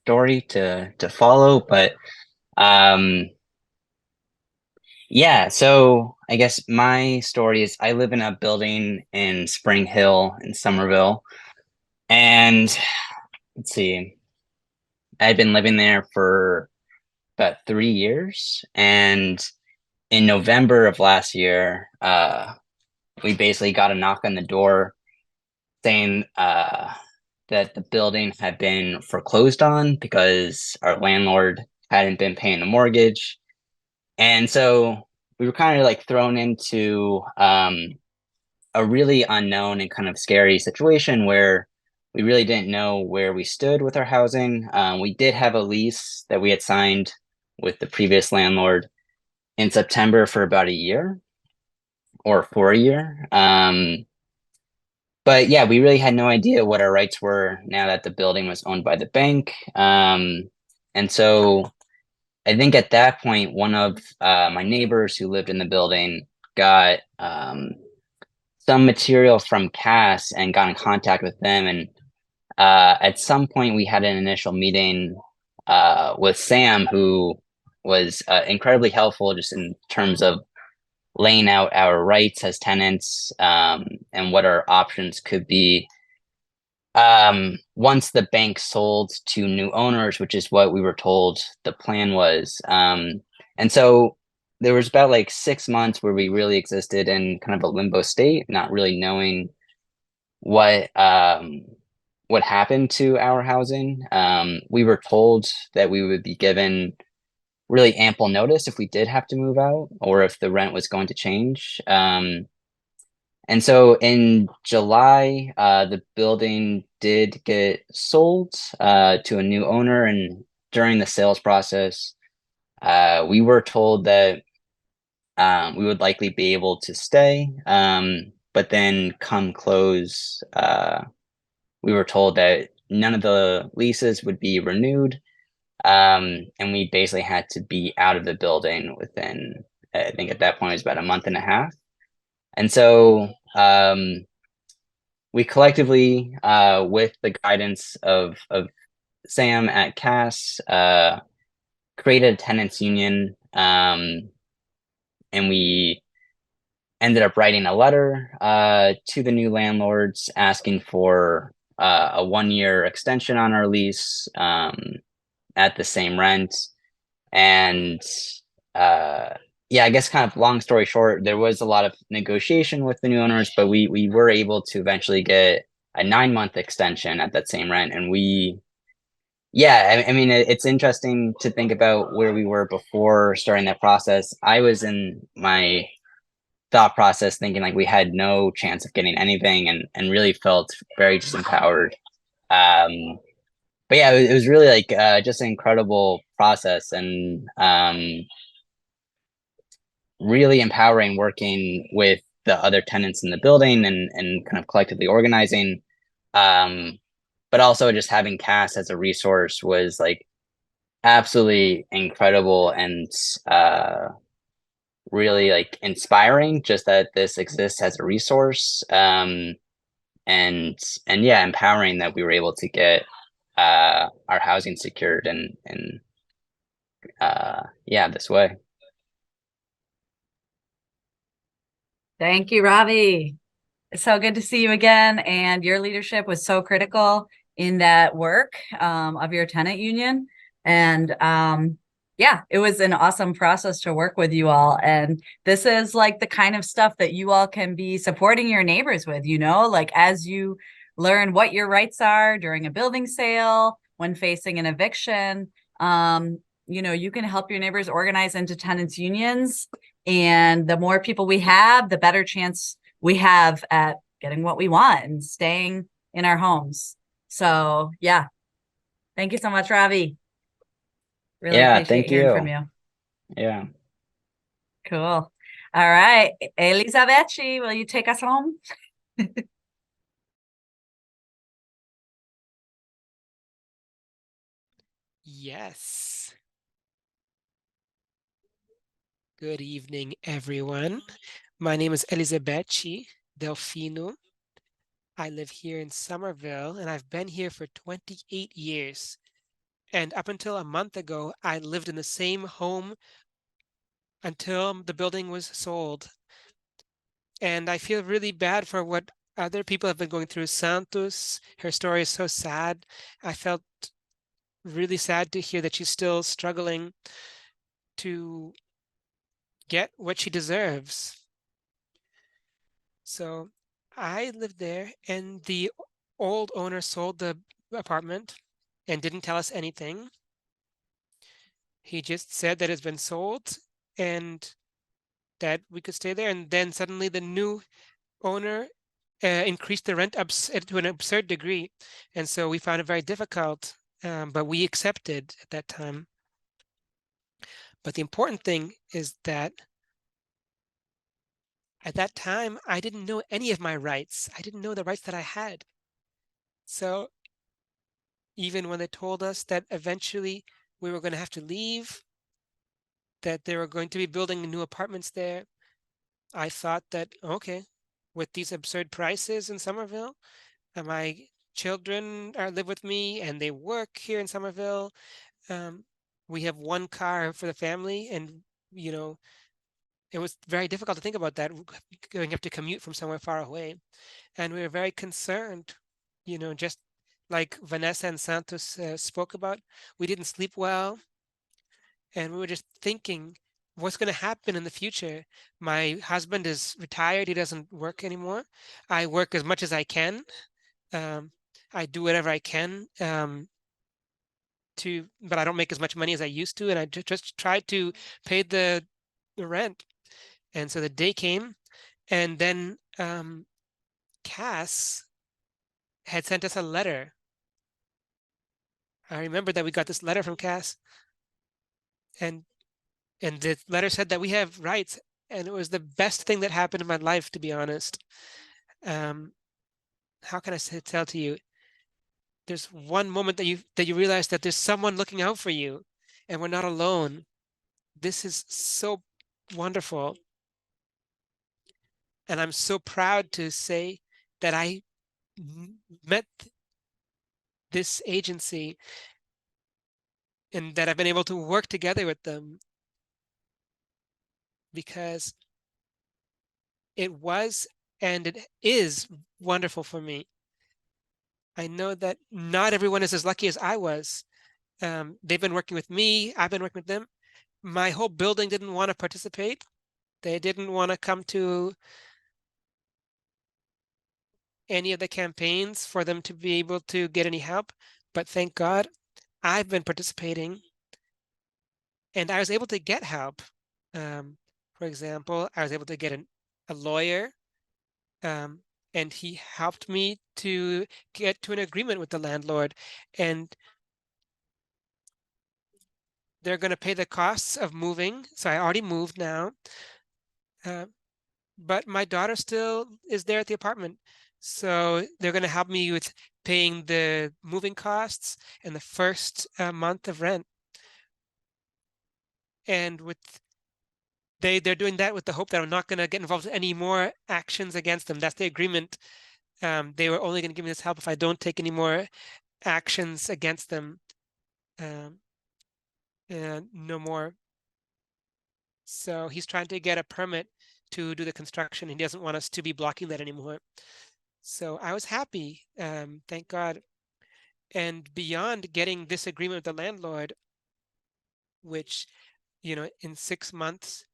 story to follow, but yeah, so I guess my story is I live in a building in Spring Hill in Somerville, and let's see, I've been living there for about 3 years, and in November of last year, we basically got a knock on the door saying that the building had been foreclosed on because our landlord hadn't been paying the mortgage. And so we were kind of like thrown into a really unknown and kind of scary situation where we really didn't know where we stood with our housing. We did have a lease that we had signed with the previous landlord in September for about a year or for a year. But yeah, we really had no idea what our rights were now that the building was owned by the bank. And so I think at that point, one of my neighbors who lived in the building got some material from Cass and got in contact with them. And at some point, we had an initial meeting with Sam, who was incredibly helpful just in terms of laying out our rights as tenants and what our options could be once the bank sold to new owners, which is what we were told the plan was. And so there was about like 6 months where we really existed in kind of a limbo state, not really knowing what happened to our housing. We were told that we would be given really ample notice if we did have to move out or if the rent was going to change. And so in July, the building did get sold to a new owner. And during the sales process, we were told that we would likely be able to stay. But then come close, we were told that none of the leases would be renewed. And we basically had to be out of the building within, I think at that point, it was about a month and a half. And so we collectively, with the guidance of Sam at Cass, created a tenants union, and we ended up writing a letter to the new landlords asking for a 1-year extension on our lease at the same rent. And yeah, I guess kind of long story short, there was a lot of negotiation with the new owners, but we were able to eventually get a 9-month extension at that same rent. And I mean, it's interesting to think about where we were before starting that process. I was in my thought process thinking like we had no chance of getting anything and really felt very disempowered. But yeah, it was really like just an incredible process and really empowering working with the other tenants in the building and kind of collectively organizing. But also just having Cass as a resource was like absolutely incredible and really like inspiring just that this exists as a resource. And yeah, empowering that we were able to get our housing secured and yeah, this way. Thank you, Ravi. It's so good to see you again. And your leadership was so critical in that work of your tenant union. And yeah, it was an awesome process to work with you all. And this is like the kind of stuff that you all can be supporting your neighbors with, you know, like as you learn what your rights are during a building sale, when facing an eviction, you know, you can help your neighbors organize into tenants unions. And the more people we have, the better chance we have at getting what we want and staying in our homes. So yeah, thank you so much, Ravi. Really Yeah, appreciate thank hearing from you. you. Yeah. Cool. All right. Elizabeth, will you take us home? Yes. Good evening, everyone. My name is Elisabethi Delfino. I live here in Somerville, and I've been here for 28 years. And up until a month ago, I lived in the same home until the building was sold. And I feel really bad for what other people have been going through. Santos, her story is so sad. I felt really sad to hear that she's still struggling to get what she deserves. So I lived there, and the old owner sold the apartment and didn't tell us anything. He just said that it's been sold and that we could stay there. And then suddenly the new owner increased the rent to an absurd degree. And so we found it very difficult, but we accepted at that time. But the important thing is that at that time, I didn't know any of my rights. I didn't know the rights that I had. So even when they told us that eventually we were going to have to leave, that they were going to be building new apartments there, I thought that, okay, with these absurd prices in Somerville, my children live with me and they work here in Somerville. We have one car for the family, and you know, it was very difficult to think about that, going up to commute from somewhere far away. And we were very concerned, you know, just like Vanessa and Santos spoke about. We didn't sleep well, and we were just thinking, what's going to happen in the future? My husband is retired; he doesn't work anymore. I work as much as I can. I do whatever I can but I don't make as much money as I used to, and I just tried to pay the rent. And so the day came, and then Cass had sent us a letter. I remember that we got this letter from Cass, and the letter said that we have rights, and it was the best thing that happened in my life, to be honest. How can I tell to you? There's one moment that you realize that there's someone looking out for you, and we're not alone. This is so wonderful. And I'm so proud to say that I met this agency and that I've been able to work together with them, because it was and it is wonderful for me. I know that not everyone is as lucky as I was. They've been working with me. I've been working with them. My whole building didn't want to participate. They didn't want to come to any of the campaigns for them to be able to get any help. But thank God, I've been participating, and I was able to get help. For example, I was able to get a lawyer, and he helped me to get to an agreement with the landlord, and they're going to pay the costs of moving. So I already moved now, but my daughter still is there at the apartment. So they're going to help me with paying the moving costs and the first month of rent. and they're doing that with the hope that I'm not going to get involved in any more actions against them. That's the agreement. They were only going to give me this help if I don't take any more actions against them. And no more. So he's trying to get a permit to do the construction. He doesn't want us to be blocking that anymore. So I was happy, thank God. And beyond getting this agreement with the landlord, which, in 6 months,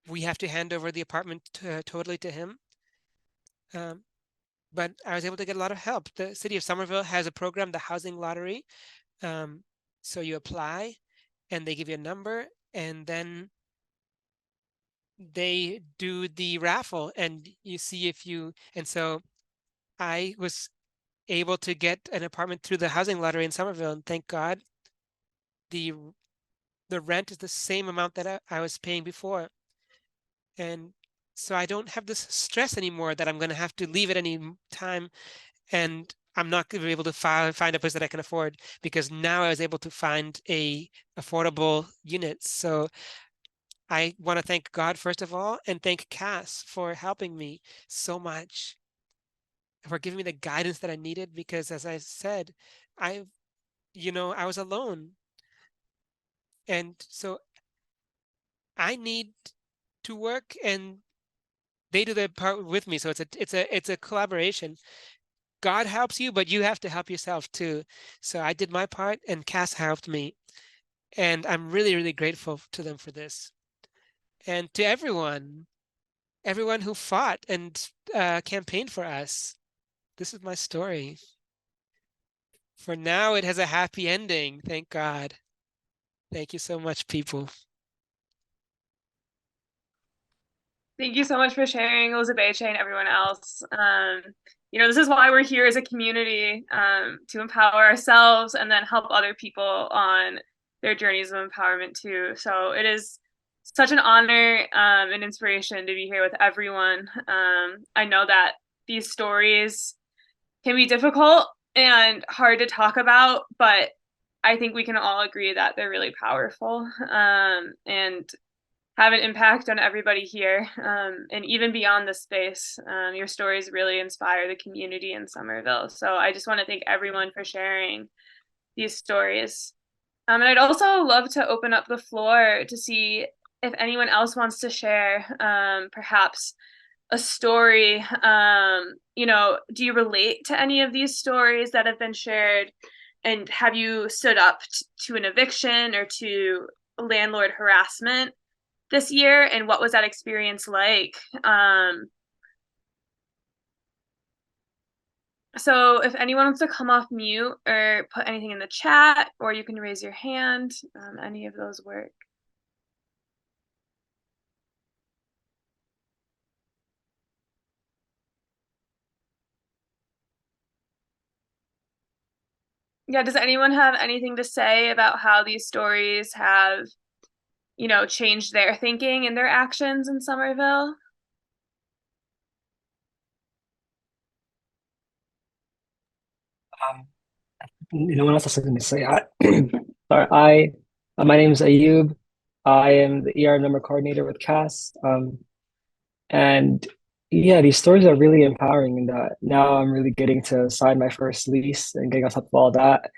we have to hand over the apartment totally to him. But I was able to get a lot of help. The city of Somerville has a program, the housing lottery. So you apply and they give you a number, and then they do the raffle and you see if you, and so I was able to get an apartment through the housing lottery in Somerville, and thank God the rent is the same amount that I was paying before. And so I don't have this stress anymore that I'm going to have to leave at any time and I'm not going to be able to find a place that I can afford, because now I was able to find a affordable unit. So I want to thank God, first of all, and thank Cass for helping me so much, for giving me the guidance that I needed, because as I said, I was alone. And so I need to work and they do their part with me. So it's a collaboration. God helps you, but you have to help yourself too. So I did my part and Cass helped me. And I'm really, really grateful to them for this. And to everyone who fought and campaigned for us. This is my story. For now, it has a happy ending. Thank God. Thank you so much, people. Thank you so much for sharing, Elizabeth and everyone else. This is why we're here as a community, to empower ourselves and then help other people on their journeys of empowerment too. So it is such an honor and inspiration to be here with everyone. I know that these stories can be difficult and hard to talk about, but I think we can all agree that they're really powerful and have an impact on everybody here, and even beyond the space. Your stories really inspire the community in Somerville. So I just want to thank everyone for sharing these stories. And I'd also love to open up the floor to see if anyone else wants to share, perhaps a story. Do you relate to any of these stories that have been shared? And have you stood up to an eviction or to landlord harassment this year, and what was that experience like? So if anyone wants to come off mute or put anything in the chat, or you can raise your hand, any of those work. Yeah, does anyone have anything to say about how these stories have, changed their thinking and their actions in Somerville? No one else has something to say. Sorry, my name is Ayub. I am the ER number coordinator with Cass. And yeah, these stories are really empowering in that now I'm really getting to sign my first lease and getting on top of all that.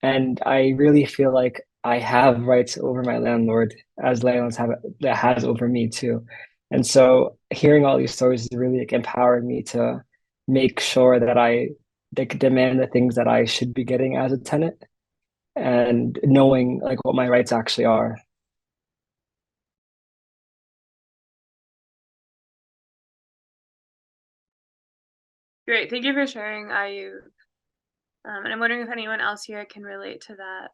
And I really feel like I have rights over my landlord, as landlords have that has over me too. And so hearing all these stories is really like empowering me to make sure that they could demand the things that I should be getting as a tenant, and knowing like what my rights actually are. Great, thank you for sharing, Ayub. And I'm wondering if anyone else here can relate to that,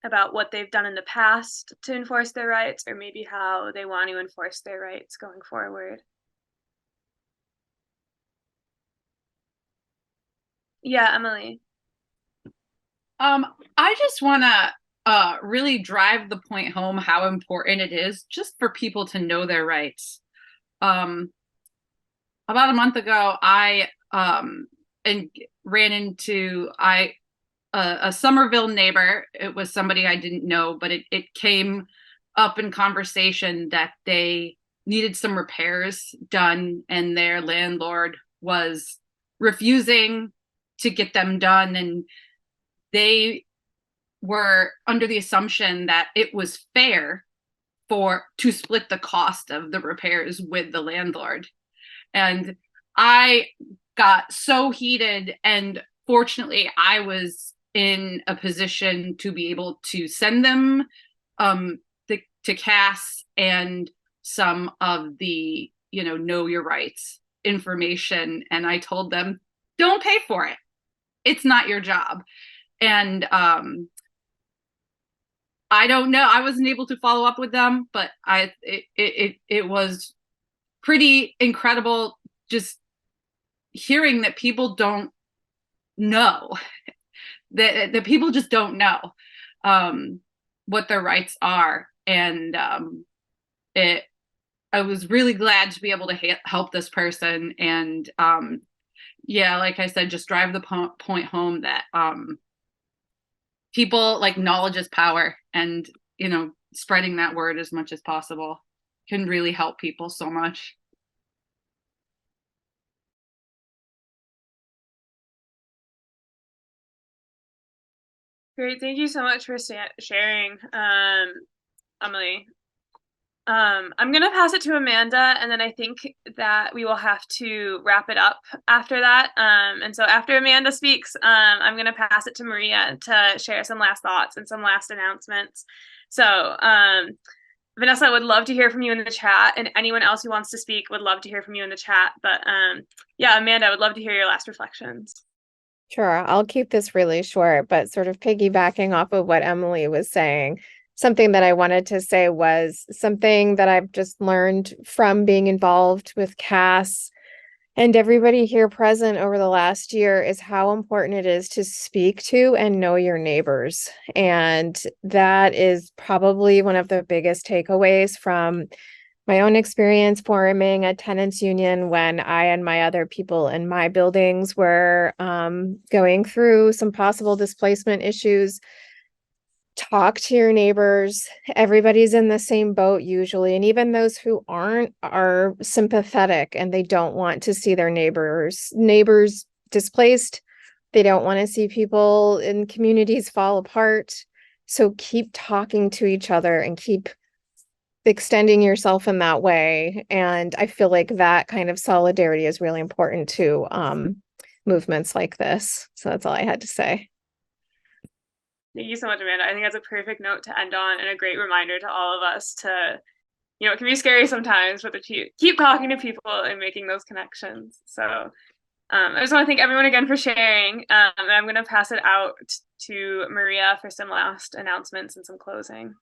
about what they've done in the past to enforce their rights, or maybe how they want to enforce their rights going forward. Yeah, Emily. I just want to really drive the point home how important it is just for people to know their rights. About a month ago, I a Somerville neighbor. It was somebody I didn't know, but it came up in conversation that they needed some repairs done and their landlord was refusing to get them done. And they were under the assumption that it was fair to split the cost of the repairs with the landlord. And I got so heated, and fortunately I was in a position to be able to send them to Cass and some of the, know your rights information. And I told them, don't pay for it. It's not your job. And I don't know. I wasn't able to follow up with them, but it was pretty incredible just hearing that people don't know, that people just don't know what their rights are. And I was really glad to be able to help this person. And yeah, like I said, just drive the point home that people, like, knowledge is power, and spreading that word as much as possible can really help people so much. Great, thank you so much for sharing, Emily. I'm gonna pass it to Amanda, and then I think that we will have to wrap it up after that. And so after Amanda speaks, I'm gonna pass it to Maria to share some last thoughts and some last announcements. So Vanessa, I would love to hear from you in the chat, and anyone else who wants to speak would love to hear from you in the chat. But yeah, Amanda, I would love to hear your last reflections. Sure, I'll keep this really short, but sort of piggybacking off of what Emily was saying, something that I wanted to say was something that I've just learned from being involved with Cass and everybody here present over the last year is how important it is to speak to and know your neighbors. And that is probably one of the biggest takeaways from my own experience forming a tenants union when I and my other people in my buildings were going through some possible displacement issues. Talk to your neighbors. Everybody's in the same boat usually. And even those who aren't are sympathetic and they don't want to see their neighbors displaced. They don't want to see people in communities fall apart. So keep talking to each other and keep extending yourself in that way. And I feel like that kind of solidarity is really important to movements like this. So that's all I had to say. Thank you so much, Amanda. I think that's a perfect note to end on and a great reminder to all of us to, it can be scary sometimes, but to keep talking to people and making those connections. So I just want to thank everyone again for sharing. And I'm going to pass it out to Maria for some last announcements and some closing.